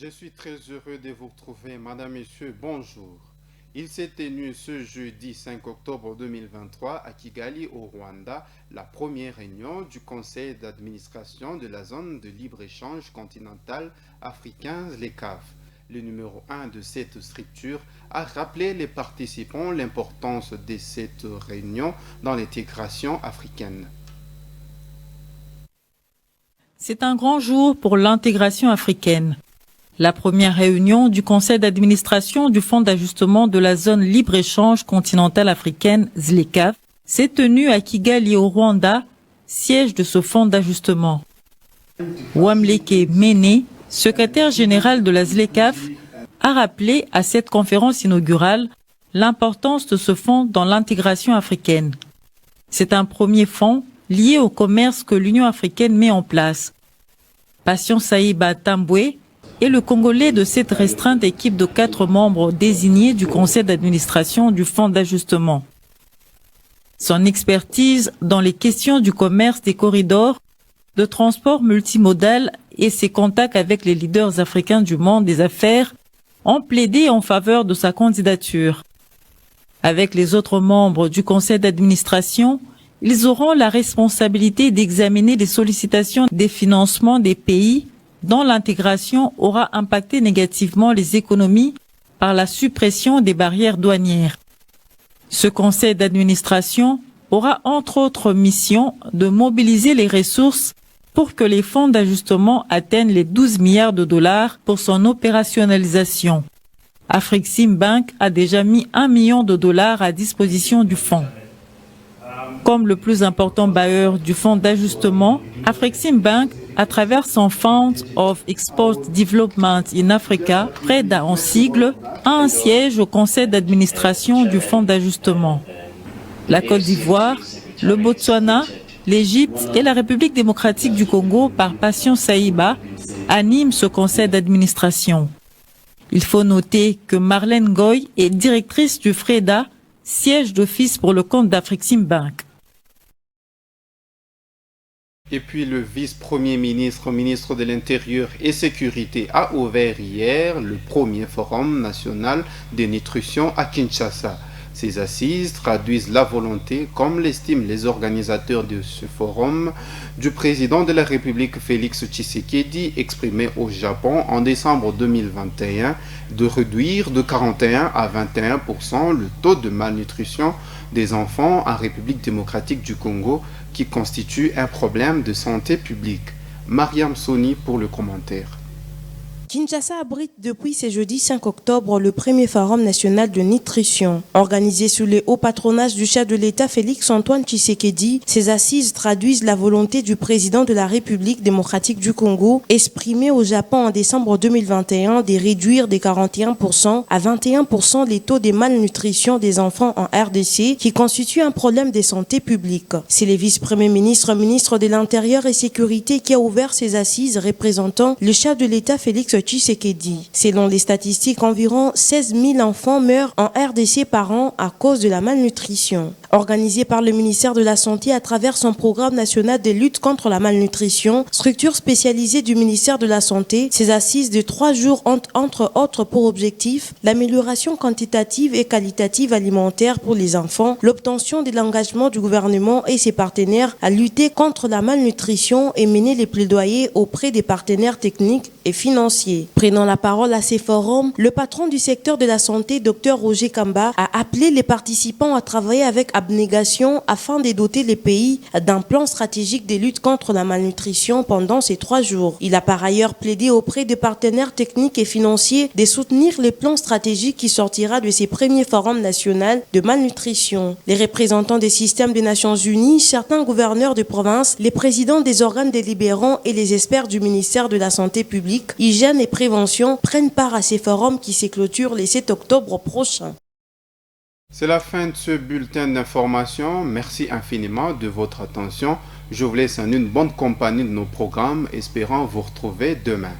Je suis très heureux de vous retrouver, Madame, Messieurs, bonjour. Il s'est tenu ce jeudi 5 octobre 2023 à Kigali, au Rwanda, la première réunion du Conseil d'administration de la zone de libre-échange continentale africain, l'ECAF. Le numéro 1 de cette structure a rappelé les participants l'importance de cette réunion dans l'intégration africaine. C'est un grand jour pour l'intégration africaine. La première réunion du conseil d'administration du Fonds d'ajustement de la zone libre-échange continentale africaine, ZLECAf, s'est tenue à Kigali au Rwanda, siège de ce fonds d'ajustement. Wamleke Mene, secrétaire général de la ZLECAf, a rappelé à cette conférence inaugurale l'importance de ce fonds dans l'intégration africaine. C'est un premier fonds lié au commerce que l'Union africaine met en place. Patient Saïba Tambwe est le Congolais de cette restreinte équipe de 4 membres désignés du conseil d'administration du Fonds d'ajustement. Son expertise dans les questions du commerce des corridors, de transport multimodal et ses contacts avec les leaders africains du monde des affaires ont plaidé en faveur de sa candidature. Avec les autres membres du conseil d'administration, ils auront la responsabilité d'examiner les sollicitations des financements des pays dont l'intégration aura impacté négativement les économies par la suppression des barrières douanières. Ce conseil d'administration aura entre autres mission de mobiliser les ressources pour que les fonds d'ajustement atteignent les 12 milliards de dollars pour son opérationnalisation. Afreximbank a déjà mis 1 million de dollars à disposition du fonds. Comme le plus important bailleur du fonds d'ajustement, Afreximbank, à travers son Fund of Export Development in Africa, FREDA en sigle, a un siège au conseil d'administration du fonds d'ajustement. La Côte d'Ivoire, le Botswana, l'Égypte et la République démocratique du Congo, par Patient Saïba, animent ce conseil d'administration. Il faut noter que Marlène Goy est directrice du FREDA, siège d'office pour le compte d'Afreximbank. Et puis le vice-premier ministre, ministre de l'Intérieur et Sécurité, a ouvert hier le premier forum national de nutrition à Kinshasa. Ces assises traduisent la volonté, comme l'estiment les organisateurs de ce forum, du président de la République Félix Tshisekedi, exprimé au Japon en décembre 2021, de réduire de 41 à 21% le taux de malnutrition des enfants en République démocratique du Congo, qui constitue un problème de santé publique. Mariam Soni pour le commentaire. Kinshasa abrite depuis ce jeudi 5 octobre le premier forum national de nutrition. Organisé sous le haut patronage du chef de l'État Félix-Antoine Tshisekedi, ces assises traduisent la volonté du président de la République démocratique du Congo, exprimée au Japon en décembre 2021, de réduire de 41% à 21% les taux de malnutrition des enfants en RDC, qui constitue un problème de santé publique. C'est le vice-premier ministre, ministre de l'Intérieur et Sécurité, qui a ouvert ces assises représentant le chef de l'État Félix Tshisekedi. Selon les statistiques, environ 16 000 enfants meurent en RDC par an à cause de la malnutrition. Organisé par le ministère de la Santé à travers son programme national de lutte contre la malnutrition, structure spécialisée du ministère de la Santé, ces assises de 3 jours ont entre autres pour objectif l'amélioration quantitative et qualitative alimentaire pour les enfants, l'obtention de l'engagement du gouvernement et ses partenaires à lutter contre la malnutrition et mener les plaidoyers auprès des partenaires techniques et financiers. Prenant la parole à ces forums, le patron du secteur de la santé, Dr Roger Kamba, a appelé les participants à travailler avec abnégation afin de doter les pays d'un plan stratégique de lutte contre la malnutrition pendant ces 3 jours. Il a par ailleurs plaidé auprès des partenaires techniques et financiers de soutenir les plans stratégiques qui sortira de ces premiers forums nationaux de malnutrition. Les représentants des systèmes des Nations Unies, certains gouverneurs de province, les présidents des organes délibérants et les experts du ministère de la Santé publique, hygiène et prévention prennent part à ces forums qui se clôturent le 7 octobre prochain. C'est la fin de ce bulletin d'information. Merci infiniment de votre attention. Je vous laisse en une bonne compagnie de nos programmes, espérant vous retrouver demain.